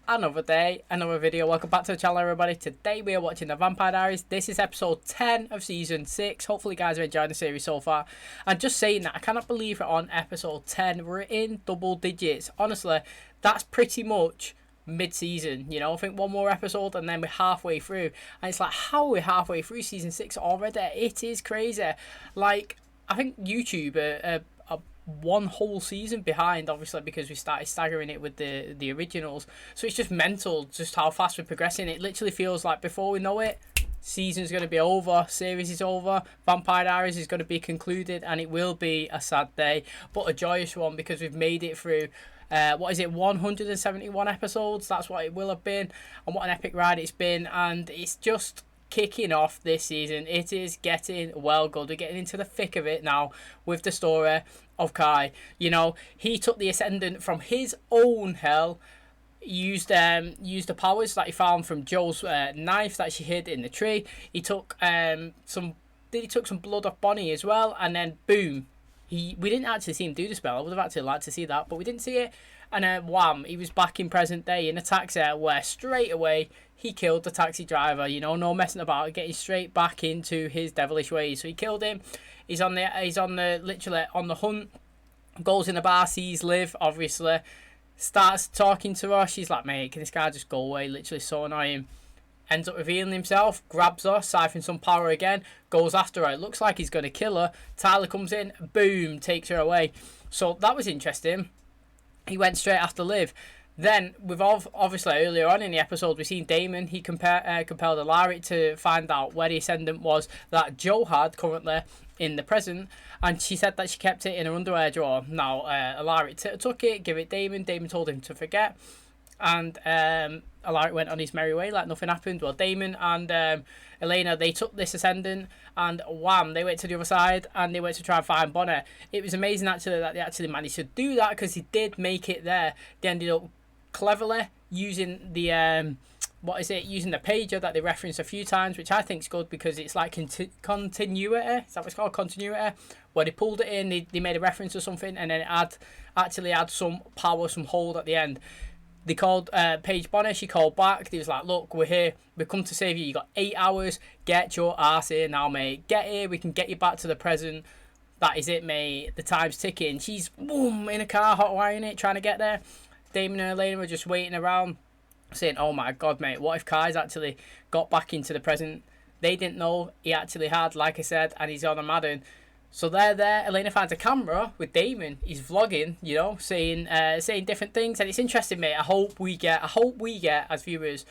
another day, another video. Welcome back to the channel, everybody. Today we are watching the Vampire Diaries. This is episode 10 of season 6. Hopefully you guys are enjoying the series so far. And just saying that, I cannot believe we're on episode 10. We're in double digits. Honestly, that's pretty much mid-season, you know. I think one more episode and then we're halfway through. And it's like, how are we halfway through season 6 already? It is crazy. Like, I think YouTube are one whole season behind, obviously, because we started staggering it with the originals. So it's just mental just how fast we're progressing. It literally feels like before we know it, season's going to be over, series is over, Vampire Diaries is going to be concluded, and it will be a sad day, but a joyous one, because we've made it through 171 episodes. That's what it will have been, and what an epic ride it's been. And it's just kicking off this season. It is getting well good. We're getting into the thick of it now with the story of Kai. You know, he took the ascendant from his own hell, used the powers that he found from Joe's knife that she hid in the tree. He took some blood off Bonnie as well, and then boom, we didn't actually see him do the spell. I would have actually liked to see that, but we didn't see it. And wham, he was back in present day in a taxi, where straight away he killed the taxi driver. You know, no messing about, getting straight back into his devilish ways. So he killed him. He's literally on the hunt. Goes in the bar, sees Liv, obviously, starts talking to her. She's like, mate, can this guy just go away? Literally so annoying. Ends up revealing himself, grabs her, siphons some power again, goes after her. It looks like he's going to kill her. Tyler comes in, boom, takes her away. So that was interesting. He went straight after Liv. Then, we've obviously earlier on in the episode, we've seen Damon. He compelled Alaric to find out where the ascendant was that Joe had currently in the present, and she said that she kept it in her underwear drawer. Now, Alaric took it, gave it Damon. Damon told him to forget, and Alaric went on his merry way like nothing happened. Well, Damon and Elena, they took this ascendant, and wham, they went to the other side, and they went to try and find Bonnie. It was amazing, actually, that they actually managed to do that, because he did make it there. They ended up cleverly using the using the pager that they referenced a few times, which I think is good, because it's like continuity. Is that what it's called? Continuity. Where they pulled it in, they made a reference to something, and then it actually had some power, some hold at the end. They called Paige Bonnie. She called back. They was like, look, we're here. We've come to save you. You got 8 hours. Get your ass here now, mate. Get here. We can get you back to the present. That is it, mate. The time's ticking. She's boom in a car, hot wiring it, trying to get there. Damon and Elena were just waiting around, saying, oh my god, mate, what if Kai's actually got back into the present? They didn't know he actually had, like I said, and he's on a Madden. So they're there. Elena finds a camera with Damon. He's vlogging, you know, saying different things, and it's interesting, mate. I hope we get as viewers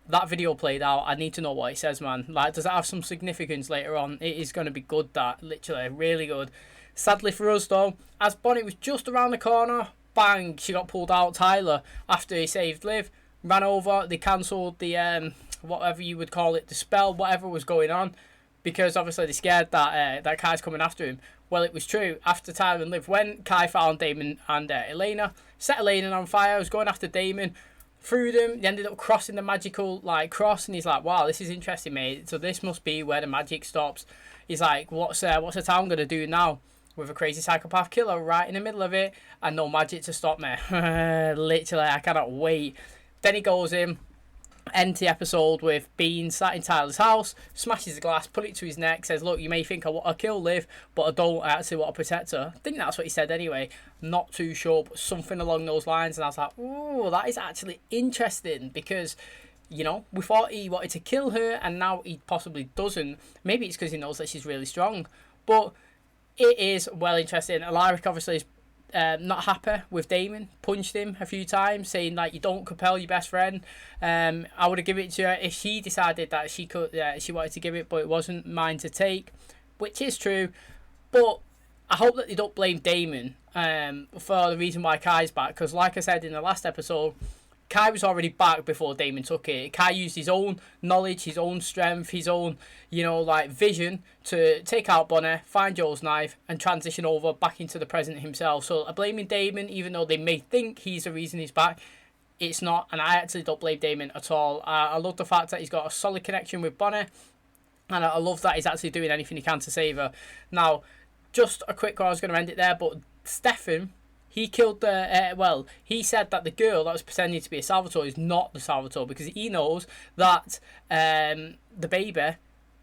that video played out. I need to know what it says, man. Like, does that have some significance later on? It is going to be good, that, literally, really good. Sadly for us, though, as Bonnie was just around the corner, bang, she got pulled out. Tyler, after he saved Liv, ran over. They cancelled the whatever you would call it, the spell, whatever was going on, because obviously they're scared that Kai's coming after him. Well, it was true. After Tyler and Liv went, Kai found Damon and Elena, set Elena on fire, was going after Damon, threw them. They ended up crossing the magical cross, and he's like, wow, this is interesting, mate. So this must be where the magic stops. He's like, what's the town going to do now, with a crazy psychopath killer right in the middle of it, and no magic to stop me? Literally, I cannot wait. Then he goes in, ends the episode with Bean sat in Tyler's house, smashes the glass, put it to his neck, says, look, you may think I want to kill Liv, but I don't actually want to protect her. I think that's what he said anyway. Not too sure, but something along those lines. And I was like, ooh, that is actually interesting, because, you know, we thought he wanted to kill her, and now he possibly doesn't. Maybe it's because he knows that she's really strong. But it is well interesting. Alaric obviously is not happy with Damon, punched him a few times, saying like, you don't compel your best friend. I would have given it to her if she decided that she wanted to give it, but it wasn't mine to take, which is true. But I hope that they don't blame Damon for the reason why Kai's back, because like I said in the last episode, Kai was already back before Damon took it. Kai used his own knowledge, his own strength, his own, you know, like, vision to take out Bonnie, find Joel's knife, and transition over back into the present himself. So I'm blaming Damon, even though they may think he's the reason he's back. It's not, and I actually don't blame Damon at all. I love the fact that he's got a solid connection with Bonnie, and I love that he's actually doing anything he can to save her. Now, just a quick one, I was going to end it there, but Stefan He killed the, he said that the girl that was pretending to be a Salvatore is not the Salvatore because he knows that the baby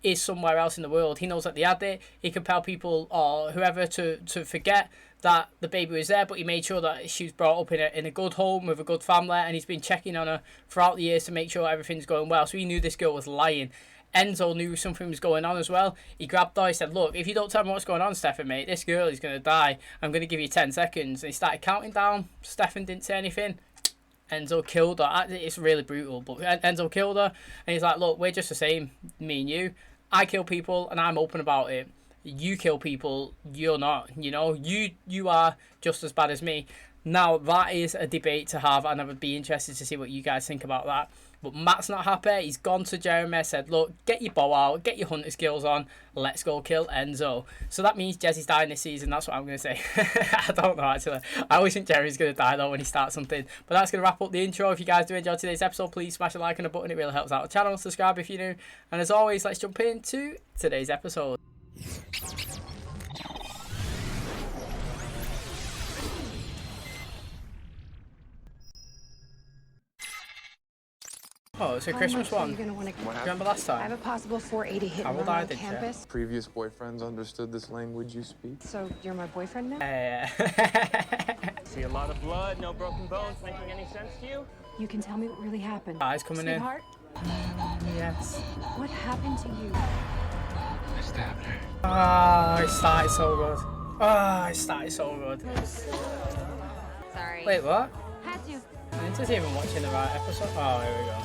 is somewhere else in the world. He knows that they had it. He compelled people or whoever to forget that the baby was there, but he made sure that she was brought up in a good home with a good family, and he's been checking on her throughout the years to make sure everything's going well. So he knew this girl was lying. Enzo knew something was going on as well. He grabbed her. He said, look, if you don't tell me what's going on, Stefan, mate, this girl is going to die. I'm going to give you 10 seconds. And he started counting down. Stefan didn't say anything. Enzo killed her. It's really brutal, but Enzo killed her. And he's like, look, we're just the same, me and you. I kill people, and I'm open about it. You kill people, you're not. You know, you are just as bad as me. Now, that is a debate to have, and I would be interested to see what you guys think about that. But Matt's not happy. He's gone to Jeremy, said, look, get your bow out, get your hunter skills on, let's go kill Enzo. So that means Jesse's dying this season. That's what I'm going to say. I don't know, actually. I always think Jeremy's going to die, though, when he starts something. But that's going to wrap up the intro. If you guys do enjoy today's episode, please smash a like and a button. It really helps out the channel. Subscribe if you're new. And as always, let's jump into today's episode. Oh, it's a Christmas one. Remember last time? I have a possible 480 hit and run on campus. Yeah. Previous boyfriends understood this language you speak. So you're my boyfriend now? See a lot of blood, no broken bones, making any sense to you? You can tell me what really happened. Eyes coming Sweetheart? Yes. What happened to you? I stabbed her. Ah, it started so good. Ah, it started so good. Sorry. Wait, what? Had to. I just even watching the right episode. Oh, here we go.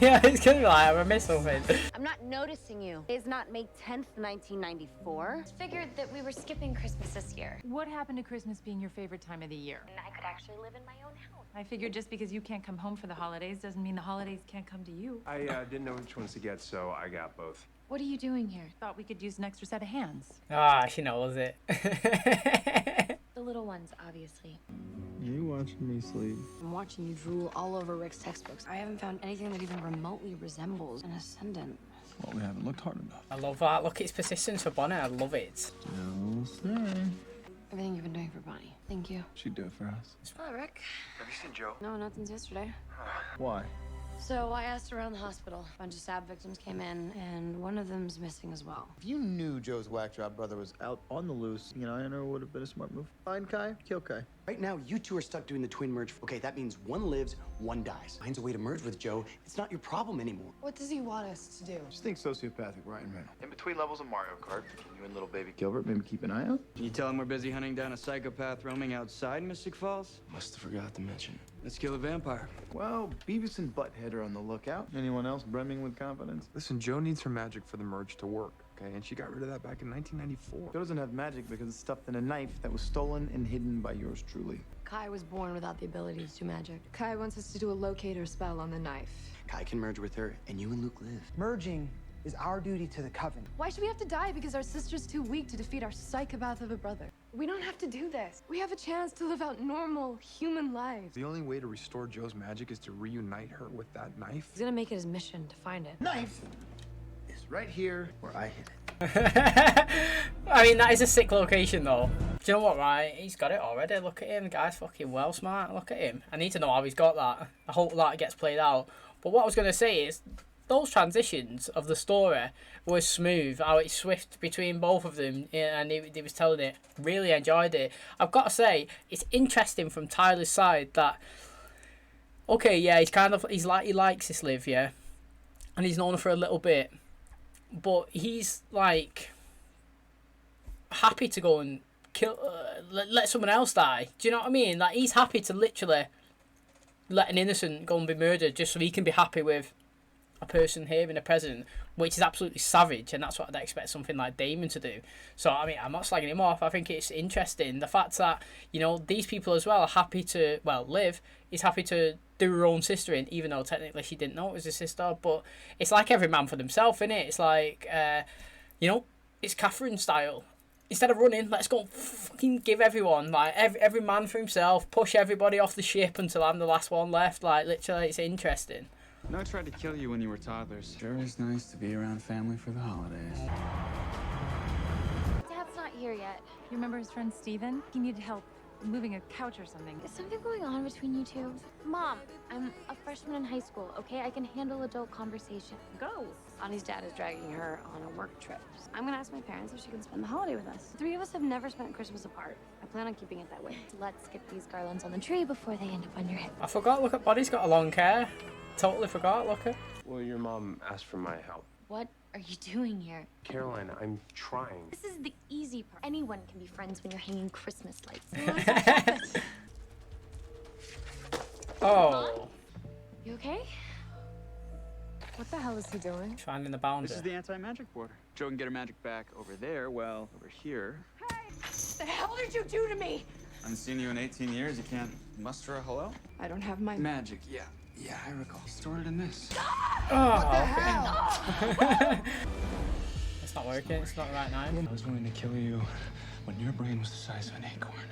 Yeah, it's gonna be like I missed something. I'm not noticing you. It's not May 10th, 1994. Figured that we were skipping Christmas this year. What happened to Christmas being your favorite time of the year? And I could actually live in my own house. I figured just because you can't come home for the holidays doesn't mean the holidays can't come to you. I didn't know which ones to get, so I got both. What are you doing here? Thought we could use an extra set of hands. Ah, she knows it. The little ones, obviously. You watching me sleep? I'm watching you drool all over Rick's textbooks. I haven't found anything that even remotely resembles an ascendant. Well, we haven't looked hard enough. I love that. Look, it's persistence for Bonnie. I love it. No, sir. Everything you've been doing for Bonnie. Thank you. She'd do it for us. Hi, Rick. Have you seen Joe? No, not since yesterday. Why? So I asked around the hospital. A bunch of stab victims came in, and one of them's missing as well. If you knew Joe's whack job brother was out on the loose, you know, I know it would have been a smart move. Find Kai, kill Kai. Right now, you two are stuck doing the twin merge. Okay, that means one lives, one dies. Finds a way to merge with Joe. It's not your problem anymore. What does he want us to do? Just think sociopathic Ryan Man. In between levels of Mario Kart, can you and little baby Gilbert maybe keep an eye out? Can you tell him we're busy hunting down a psychopath roaming outside Mystic Falls? Must have forgot to mention. Let's kill a vampire. Well, Beavis and Butthead are on the lookout. Anyone else brimming with confidence? Listen, Joe needs her magic for the merge to work, okay? And she got rid of that back in 1994. Joe doesn't have magic because it's stuffed in a knife that was stolen and hidden by yours truly. Kai was born without the ability to do magic. Kai wants us to do a locator spell on the knife. Kai can merge with her, and you and Luke live. Merging is our duty to the Coven. Why should we have to die because our sister's too weak to defeat our psychopath of a brother? We don't have to do this. We have a chance to live out normal human lives. The only way to restore Joe's magic is to reunite her with that knife. He's gonna make it his mission to find it. Knife is right here where I hid it. I mean, that is a sick location, though. Do you know what, right? He's got it already. Look at him. The guy's fucking well smart. Look at him. I need to know how he's got that. I hope that gets played out. But what I was going to say is, those transitions of the story were smooth, how it's swift between both of them, and he was telling it. Really enjoyed it. I've got to say, it's interesting from Tyler's side that, okay, yeah, he likes this Liv, yeah, and he's known her for a little bit, but he's like happy to go and kill, let someone else die. Do you know what I mean? Like, he's happy to literally let an innocent go and be murdered just so he can be happy with a person here in the present, which is absolutely savage, and that's what I'd expect something like Damon to do. So, I mean, I'm not slagging him off. I think it's interesting. The fact that, you know, these people as well are happy to, well, Liv is happy to do her own sister in, even though technically she didn't know it was a sister, but it's like every man for themselves, innit? It's like, you know, it's Catherine style. Instead of running, let's go fucking give everyone, like, every man for himself, push everybody off the ship until I'm the last one left. Like, literally, it's interesting. No, I tried to kill you when you were toddlers. Sure is nice to be around family for the holidays. Dad's not here yet. You remember his friend Steven? He needed help moving a couch or something. Is something going on between you two? Mom, I'm a freshman in high school, okay? I can handle adult conversation. Go. Annie's dad is dragging her on a work trip. I'm gonna ask my parents if she can spend the holiday with us. The three of us have never spent Christmas apart. I plan on keeping it that way. Let's get these garlands on the tree before they end up on your hip. I forgot, look at Body's got a long hair. Totally forgot, look at. Well, your mom asked for my help. What are you doing here? Caroline, I'm trying. This is the easy part. Anyone can be friends when you're hanging Christmas lights. Oh. You okay? What the hell is he doing? Finding the boundary. This is the anti-magic border. Joe can get her magic back over there, well, over here. The hell did you do to me? I haven't seen you in 18 years. You can't muster a hello? I don't have my Magic, yeah. Yeah, I recall. Stored it in this. Oh, it's not working, it's not the right knife. I was willing to kill you when your brain was the size of an acorn.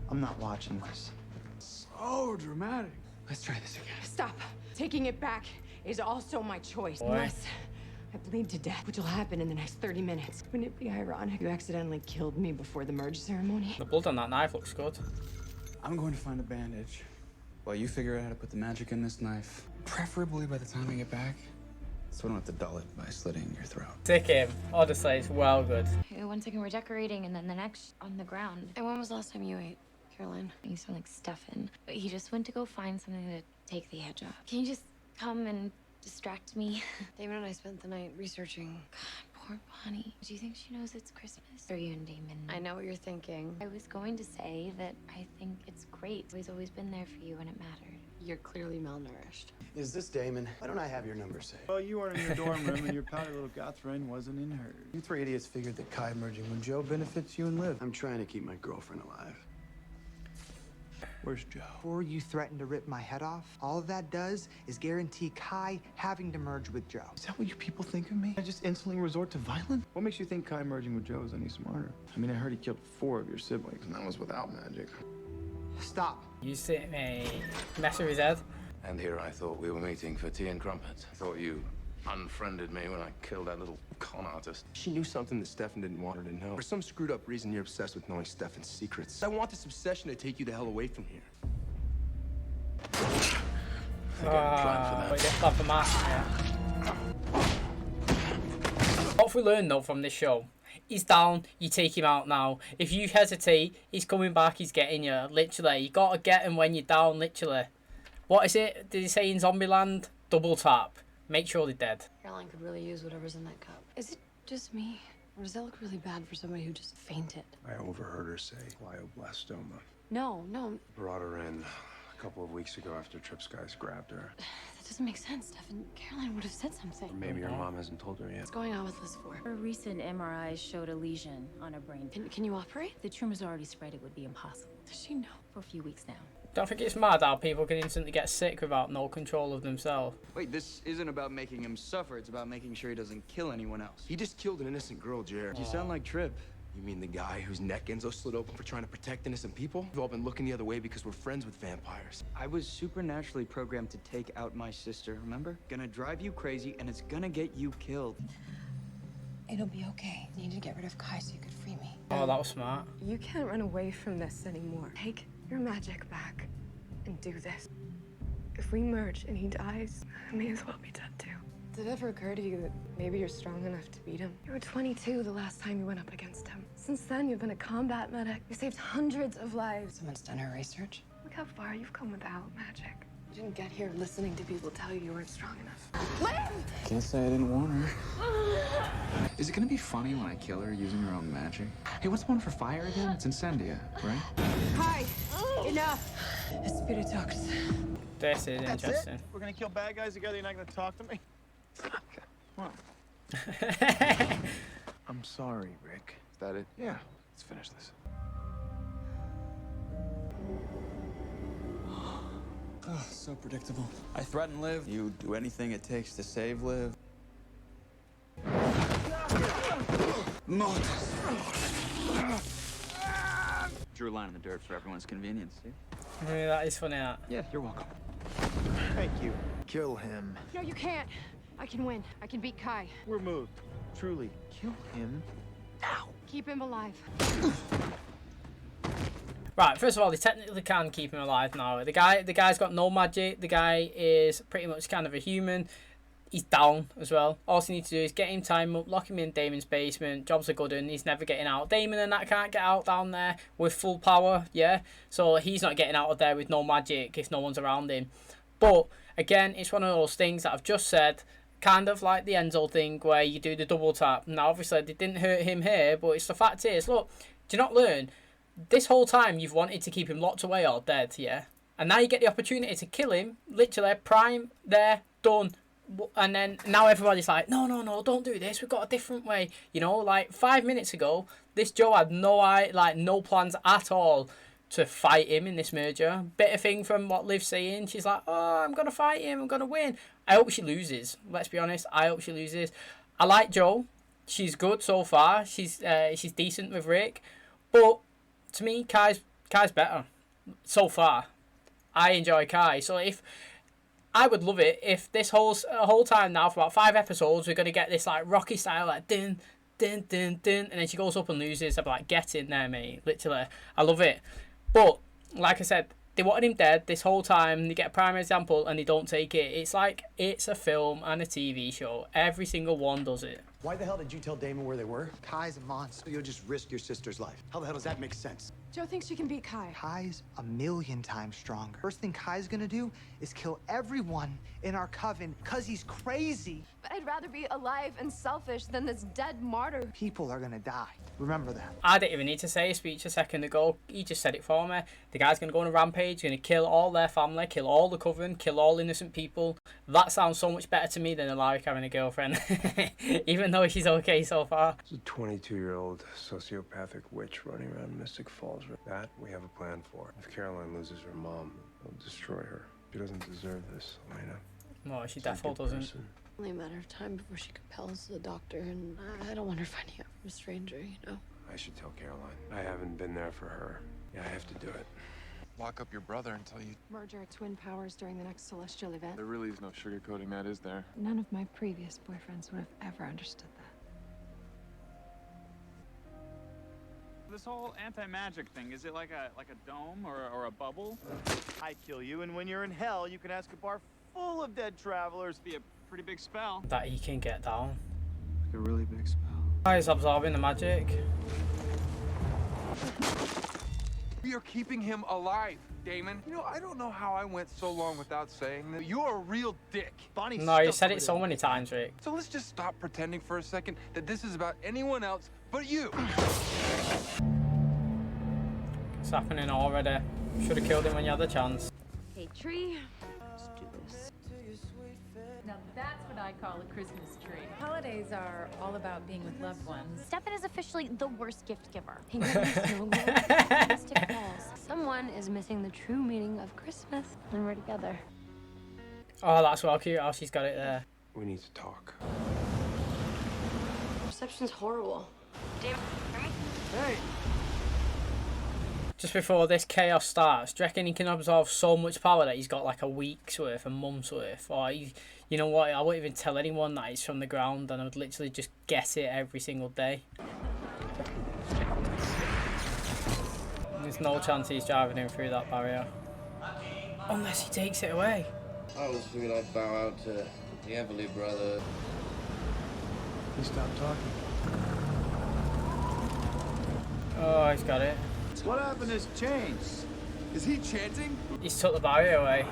I'm not watching this. So dramatic. Let's try this again. Stop. Taking it back is also my choice. Boy. Unless I bleed to death, which will happen in the next 30 minutes. Wouldn't it be ironic if you accidentally killed me before the merge ceremony? The blood on that knife looks good. I'm going to find a bandage. While you figure out how to put the magic in this knife, preferably by the time I get back, so I don't have to dull it by slitting your throat. Take him. Honestly, it's well good. One second we're decorating and then the next on the ground. And when was the last time you ate, Caroline? You sound like Stefan. But he just went to go find something to take the edge off. Can you just come and distract me? Damon and I spent the night researching. God, poor Bonnie. Do you think she knows it's Christmas? Or you and Damon? I know what you're thinking. I was going to say that I think it's great. He's always been there for you when it mattered. You're clearly malnourished. Is this Damon? Why don't I have your number saved? Well, you were in your dorm room and your pouty little goth friend wasn't in hers. You three idiots figured that Kai merging with Joe benefits you and Liv. I'm trying to keep my girlfriend alive. Where's Joe? Before you threaten to rip my head off, all that does is guarantee Kai having to merge with Joe. Is that what you people think of me? I just instantly resort to violence? What makes you think Kai merging with Joe is any smarter? I mean, I heard he killed 4 of your siblings, and that was without magic. Stop. You see me mess with his head. And here I thought we were meeting for tea and crumpets. I thought you unfriended me when I killed that little con artist. She knew something that Stefan didn't want her to know. For some screwed up reason, you're obsessed with knowing Stefan's secrets. I want this obsession to take you the hell away from here. We didn't plan for that. Yeah. What we learned though from this show, he's down, you take him out now. If you hesitate, he's coming back, he's getting you. Literally, you gotta get him when you're down, literally. What is it? Did he say in Zombieland? Double tap. Make sure they're dead. Caroline could really use whatever's in that cup. Is it just me? Or does that look really bad for somebody who just fainted? I overheard her say glioblastoma. No. Brought her in a couple of weeks ago after Trip Skies grabbed her. That doesn't make sense, Stefan. Caroline would have said something. Or maybe her mom hasn't told her yet. What's going on with Liz 4? Her recent MRI showed a lesion on her brain. Can you operate? The tumor's already spread. It would be impossible. Does she know? For a few weeks now. Don't think it's mad how people can instantly get sick without no control of themselves. Wait, this isn't about making him suffer. It's about making sure he doesn't kill anyone else. He just killed an innocent girl, Jared. You sound like Trip. You mean the guy whose neck Enzo slit open for trying to protect innocent people? We've all been looking the other way because we're friends with vampires. I was supernaturally programmed to take out my sister, remember? Gonna drive you crazy, and it's gonna get you killed. It'll be okay. You need to get rid of Kai so you could free me. Oh, that was smart. You can't run away from this anymore. Take your magic back and do this. If we merge and he dies, I may as well be dead too. Did it ever occur to you that maybe you're strong enough to beat him? You were 22 the last time you went up against him. Since then, you've been a combat medic. You saved hundreds of lives. Someone's done her research. Look how far you've come without magic. You didn't get here listening to people tell you weren't strong enough. Liv! Can't say I didn't warn her. Is it gonna be funny when I kill her using her own magic? Hey, what's the one for fire again? It's Incendia, right? Hi! Enough! Espiritox. This is interesting. We're gonna kill bad guys together, you're not gonna talk to me? Come on. I'm sorry, Rick. Is that it? Yeah. Let's finish this. Oh, so predictable. I threaten Liv. You do anything it takes to save Liv. Mortis. Drew a line in the dirt for everyone's convenience, see? Yeah, that is funny, that. Yeah, you're welcome. Thank you. Kill him. No, you can't. I can win. I can beat Kai. We're moved. Truly. Kill him now. Keep him alive. Right, first of all, they technically can keep him alive now. The guy's got no magic. The guy is pretty much kind of a human. He's down as well. All you need to do is get him time up, lock him in Damon's basement. Job's a good one. He's never getting out. Damon and that can't get out down there with full power, yeah? So he's not getting out of there with no magic if no one's around him. But, again, it's one of those things that I've just said, kind of like the Enzo thing where you do the double tap. Now, obviously, they didn't hurt him here, but it's the fact is, look, do you not learn? This whole time you've wanted to keep him locked away or dead, yeah? And now you get the opportunity to kill him, literally, prime, there, done. And then now everybody's like, no, don't do this. We've got a different way. You know, like 5 minutes ago, this Joe had no plans at all to fight him in this merger. Better thing from what Liv's saying. She's like, oh, I'm going to fight him. I'm going to win. I hope she loses. Let's be honest. I hope she loses. I like Joe. She's good so far. She's decent with Rick. But to me, Kai's better so far. I enjoy Kai. So if... I would love it if this whole time now, for about 5 episodes, we're going to get this like Rocky style, like dun, dun, dun, dun, and then she goes up and loses. I'm like, get in there, mate. Literally. I love it. But, like I said, they wanted him dead this whole time. They get a prime example and they don't take it. It's like, it's a film and a TV show. Every single one does it. Why the hell did you tell Damon where they were? Kai's a monster. You'll just risk your sister's life. How the hell does that make sense? Joe thinks she can beat Kai. Kai's a million times stronger. First thing Kai's gonna do is kill everyone in our coven because he's crazy. But I'd rather be alive and selfish than this dead martyr. People are gonna die. Remember that. I didn't even need to say a speech a second ago. He just said it for me. The guy's going to go on a rampage, going to kill all their family, kill all the coven, kill all innocent people. That sounds so much better to me than Alaric having a girlfriend. Even though she's okay so far. It's a 22-year-old sociopathic witch running around Mystic Falls. That we have a plan for. If Caroline loses her mom, we'll destroy her. She doesn't deserve this, Elena. No, she definitely doesn't. Only a matter of time before she compels the doctor, and I don't want her finding out from a stranger, you know? I should tell Caroline. I haven't been there for her. Yeah, I have to do it. Lock up your brother until you... Merge our twin powers during the next celestial event. There really is no sugarcoating that, is there? None of my previous boyfriends would have ever understood that. This whole anti-magic thing, is it like a dome or a bubble? I kill you, and when you're in hell, you can ask a bar full of dead travelers. Be a pretty big spell. That he can get down. Like a really big spell. He's absorbing the magic. We are keeping him alive, Damon. You know, I don't know how I went so long without saying that. You're a real dick. Bonnie, no, you said it so many times, Rick. So let's just stop pretending for a second that this is about anyone else but you. It's happening already. Should have killed him when you had the chance. Hey, Tree. Let's do this. Now that's what I call a Christmas tree. Holidays are all about being with loved ones. Stefan is officially the worst gift giver. He makes no mystic calls. Someone is missing the true meaning of Christmas, and we're together. Oh, that's well cute how she's got it there. We need to talk. Reception's horrible. Damn, hear me? Hey! Just before this chaos starts, do you reckon he can absorb so much power that he's got like a week's worth, a month's worth? Or, he, you know what, I won't even tell anyone that he's from the ground and I would literally just guess it every single day. There's no chance he's driving him through that barrier. Unless he takes it away. I always figured I'd bow out to the Everly brother. He stopped talking. Oh, he's got it. What happened to his chains? Is he chanting? He's took the barrier away.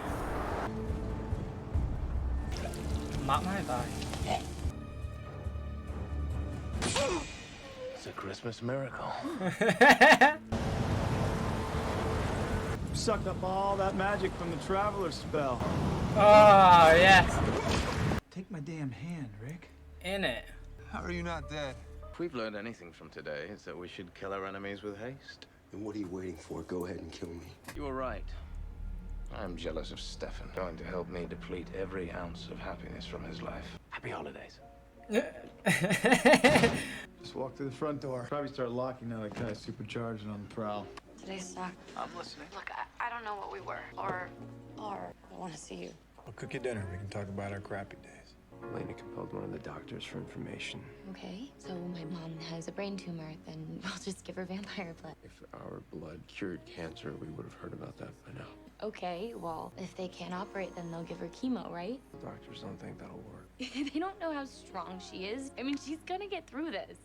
Matt might die. It's a Christmas miracle. Sucked up all that magic from the traveler spell. Oh, yes. Take my damn hand, Rick. In it. How are you not dead? If we've learned anything from today, it's that we should kill our enemies with haste. Then what are you waiting for? Go ahead and kill me. You were right. I'm jealous of Stefan, going to help me deplete every ounce of happiness from his life. Happy holidays. Just walk through the front door. Probably start locking now that guy's supercharged and on the prowl. Today sucked. I'm listening. Look, I don't know what we were. Or I want to see you. I'll cook you dinner. We can talk about our crappy days. Elena compelled one of the doctors for information. Okay, so my mom has a brain tumor, then we'll just give her vampire blood. If our blood cured cancer, we would have heard about that by now. Okay, well, if they can't operate, then they'll give her chemo, right? The doctors don't think that'll work. They don't know how strong she is. I mean, she's gonna get through this.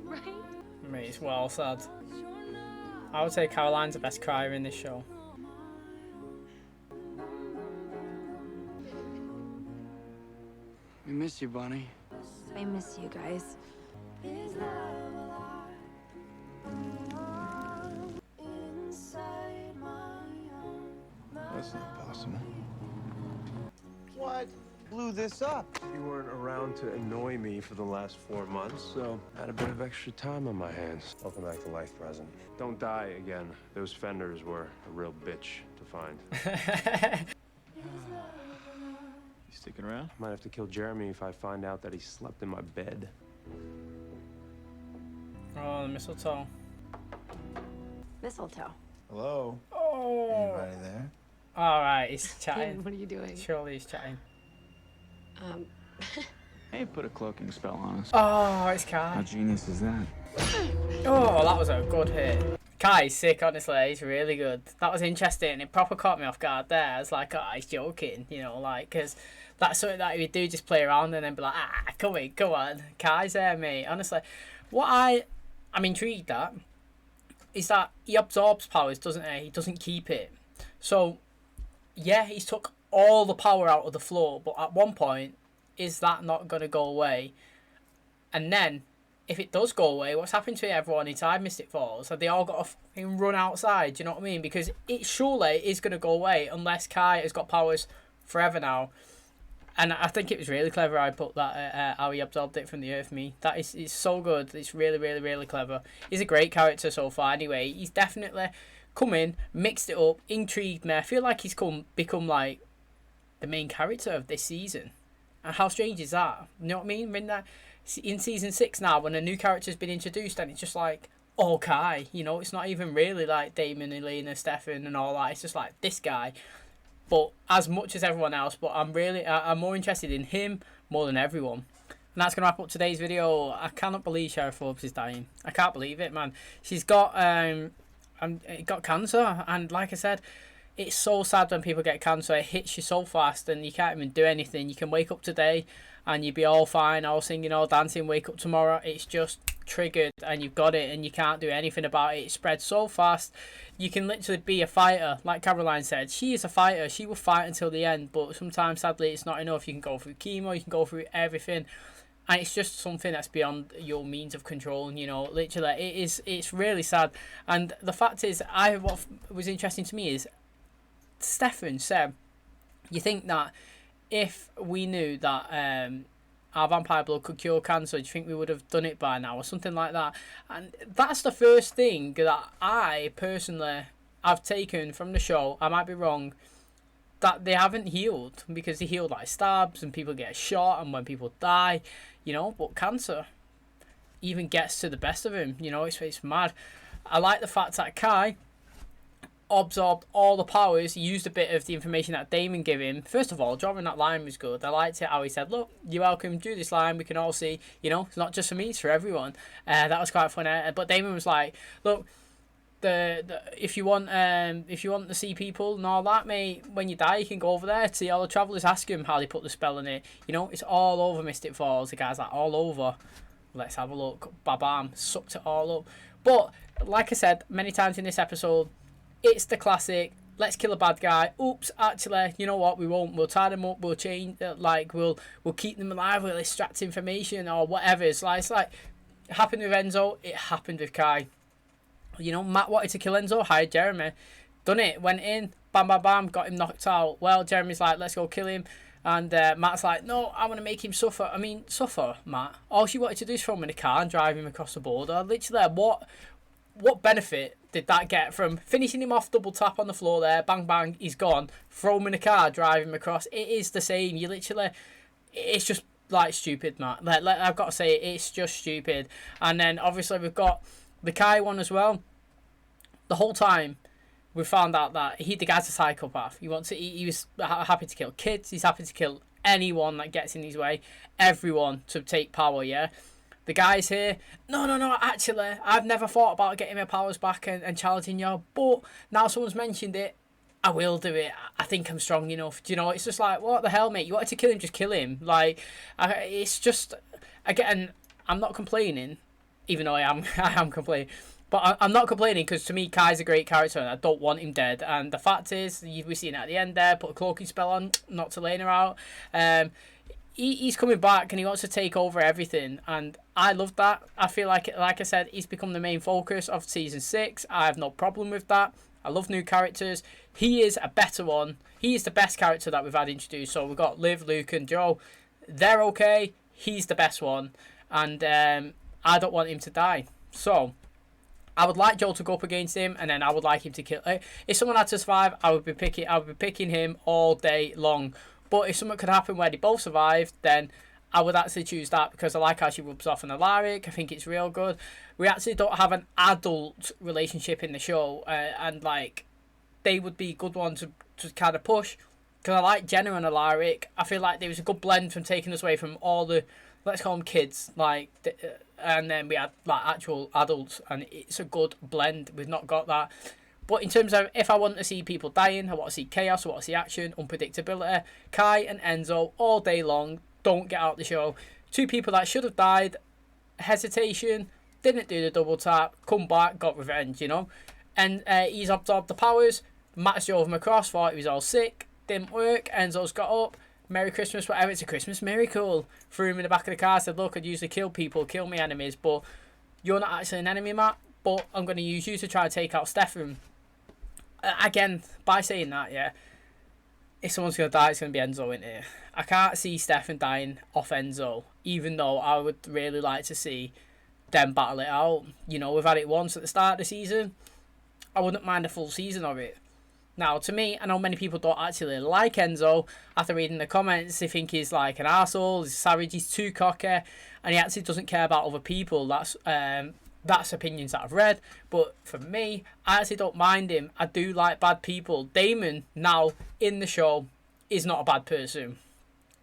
Right? Mate, it's well said. I would say Caroline's the best crier in this show. We miss you, Bonnie. I miss you guys. That's not possible. What blew this up? You weren't around to annoy me for the last 4 months, so I had a bit of extra time on my hands. Welcome back to life present. Don't die again. Those fenders were a real bitch to find. You sticking around? Might have to kill Jeremy if I find out that he slept in my bed. Oh, the mistletoe. Mistletoe. Hello? Oh. Anybody there? Alright, he's chatting. What are you doing? Surely he's chatting. Hey, put a cloaking spell on us. Oh, it's Kai. How genius is that? Oh, that was a good hit. Kai's sick, honestly. He's really good. That was interesting. It proper caught me off guard there. I was like, oh, he's joking, you know, like, because that's something that he would do, just play around and then be like, come on. Kai's there, mate. Honestly, what I'm intrigued at is that he absorbs powers, doesn't he? He doesn't keep it. So, yeah, he's took all the power out of the floor, but at one point, is that not going to go away? And then, if it does go away, what's happened to everyone inside Mystic Falls? Have they all got to fucking run outside? Do you know what I mean? Because it surely is going to go away unless Kai has got powers forever now. And I think it was really clever I put that, how he absorbed it from the Earth Me. That is it's so good. It's really, really, really clever. He's a great character so far anyway. He's definitely come in, mixed it up, intrigued me. I feel like he's become like the main character of this season. And how strange is that? You know what I mean? In season 6 now, when a new character's been introduced and it's just like, oh, Kai. You know, it's not even really like Damon, Elena, Stefan and all that. It's just like this guy. But as much as everyone else, but I'm more interested in him more than everyone. And that's going to wrap up today's video. I cannot believe Sheriff Forbes is dying. I can't believe it, man. She's got cancer. And like I said, it's so sad when people get cancer. It hits you so fast and you can't even do anything. You can wake up today and you'd be all fine, all singing, all dancing, wake up tomorrow. It's just triggered and you've got it and you can't do anything about it. It spreads so fast. You can literally be a fighter. Like Caroline said, she is a fighter. She will fight until the end. But sometimes, sadly, it's not enough. You can go through chemo. You can go through everything. And it's just something that's beyond your means of control. And, you know, literally, it's really sad. And the fact is, what was interesting to me is, Stefan said, you think that if we knew that our vampire blood could cure cancer, do you think we would have done it by now or something like that? And that's the first thing that I personally have taken from the show. I might be wrong, that they haven't healed, because they healed like stabs and people get shot and when people die, you know, but cancer even gets to the best of him, you know. It's mad. I like the fact that Kai absorbed all the powers, used a bit of the information that Damon gave him. First of all, drawing that line was good. I liked it how he said, look, you're welcome, do this line, we can all see, you know, it's not just for me, it's for everyone. That was quite funny. But Damon was like, look, if you want to see people and all that, mate, when you die you can go over there to see all the travellers, ask them how they put the spell in it, you know. It's all over Mystic Falls. The guy's like, all over. Let's have a look. Bam, sucked it all up. But like I said many times in this episode, it's the classic, let's kill a bad guy. Oops, actually, you know what, we won't. We'll tie them up, we'll change, we'll keep them alive, we'll extract information or whatever. It's like it happened with Enzo, it happened with Kai. You know, Matt wanted to kill Enzo, hired Jeremy. Done it, went in, bam, bam, bam, got him knocked out. Well, Jeremy's like, let's go kill him. And Matt's like, no, I want to make him suffer. I mean, suffer, Matt. All she wanted to do is throw him in a car and drive him across the border. Literally, what benefit did that get from finishing him off double tap on the floor there, bang bang, he's gone, throw him in a car, drive him across? It is the same. You literally, it's just like stupid, Matt. I've got to say, it's just stupid. And then obviously we've got the Kai one as well. The whole time we found out that the guy's a psychopath. He was happy to kill kids, he's happy to kill anyone that gets in his way, everyone to take power, yeah? The guys here, no, actually, I've never thought about getting my powers back and challenging you, but now someone's mentioned it, I will do it. I think I'm strong enough. Do you know, it's just like, what the hell, mate? You wanted to kill him, just kill him. Like, it's just, again, I'm not complaining, even though I am, I am complaining. But I'm not complaining because to me, Kai's a great character and I don't want him dead. And the fact is, we've seen it at the end there, put a cloaking spell on, knocked Elena out. He's coming back and he wants to take over everything, and I love that. I feel like I said, he's become the main focus of season 6. I have no problem with that. I love new characters. He is a better one. He is the best character that we've had introduced. So we've got Liv, Luke and Joe. They're okay. He's the best one, and I don't want him to die. So I would like Joe to go up against him, and then I would like him to kill. If someone had to survive, I would be picking him all day long. But if something could happen where they both survive, then I would actually choose that because I like how she rubs off on Alaric. I think it's real good. We actually don't have an adult relationship in the show, and like they would be a good one to kind of push. Because I like Jenna and Alaric. I feel like there was a good blend from taking us away from all the, let's call them kids, like, and then we had like actual adults, and it's a good blend. We've not got that. But in terms of if I want to see people dying, I want to see chaos, I want to see action, unpredictability. Kai and Enzo all day long, don't get out the show. 2 people that should have died, hesitation, didn't do the double tap, come back, got revenge, you know. And he's absorbed the powers, Matt drove him across, thought he was all sick, didn't work, Enzo's got up, Merry Christmas, whatever, it's a Christmas miracle. Threw him in the back of the car, said, look, I'd usually kill people, kill me enemies, but you're not actually an enemy, Matt, but I'm going to use you to try to take out Stefan. Again, by saying that, yeah, if someone's going to die, it's going to be Enzo in here. I can't see Stefan dying off Enzo, even though I would really like to see them battle it out. You know, we've had it once at the start of the season. I wouldn't mind a full season of it. Now, to me, I know many people don't actually like Enzo. After reading the comments, they think he's like an arsehole, he's savage, he's too cocky, and he actually doesn't care about other people. That's opinions that I've read, but for me, I actually don't mind him. I do like bad people. Damon, now in the show, is not a bad person.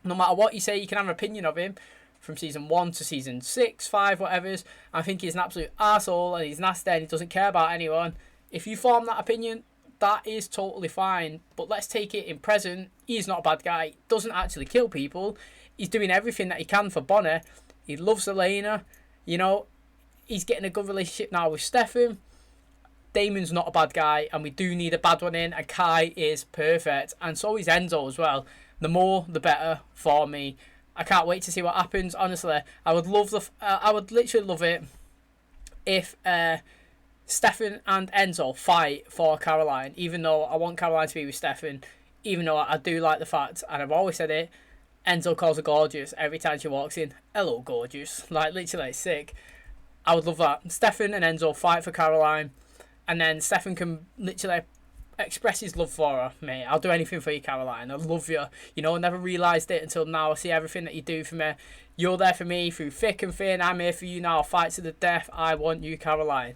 No matter what you say, you can have an opinion of him from season 1 to season 6, 5, whatever. I think he's an absolute arsehole and he's nasty and he doesn't care about anyone. If you form that opinion, that is totally fine. But let's take it in present. He's not a bad guy. Doesn't actually kill people. He's doing everything that he can for Bonnie. He loves Elena. You know, he's getting a good relationship now with Stefan. Damon's not a bad guy, and we do need a bad one in, and Kai is perfect. And so is Enzo as well. The more, the better for me. I can't wait to see what happens, honestly. I would literally love it if Stefan and Enzo fight for Caroline, even though I want Caroline to be with Stefan, even though I do like the fact, and I've always said it, Enzo calls her gorgeous every time she walks in. Hello, gorgeous. Like, literally, sick. I would love that. Stefan and Enzo fight for Caroline, and then Stefan can literally express his love for her. Mate, I'll do anything for you, Caroline. I love you. You know, I never realised it until now. I see everything that you do for me. You're there for me through thick and thin. I'm here for you now. Fight to the death. I want you, Caroline.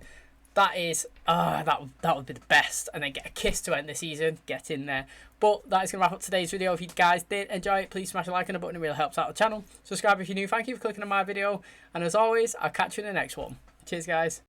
That is, that would be the best. And then get a kiss to end the season. Get in there. But that is going to wrap up today's video. If you guys did enjoy it, please smash a like on the button. It really helps out the channel. Subscribe if you're new. Thank you for clicking on my video. And as always, I'll catch you in the next one. Cheers, guys.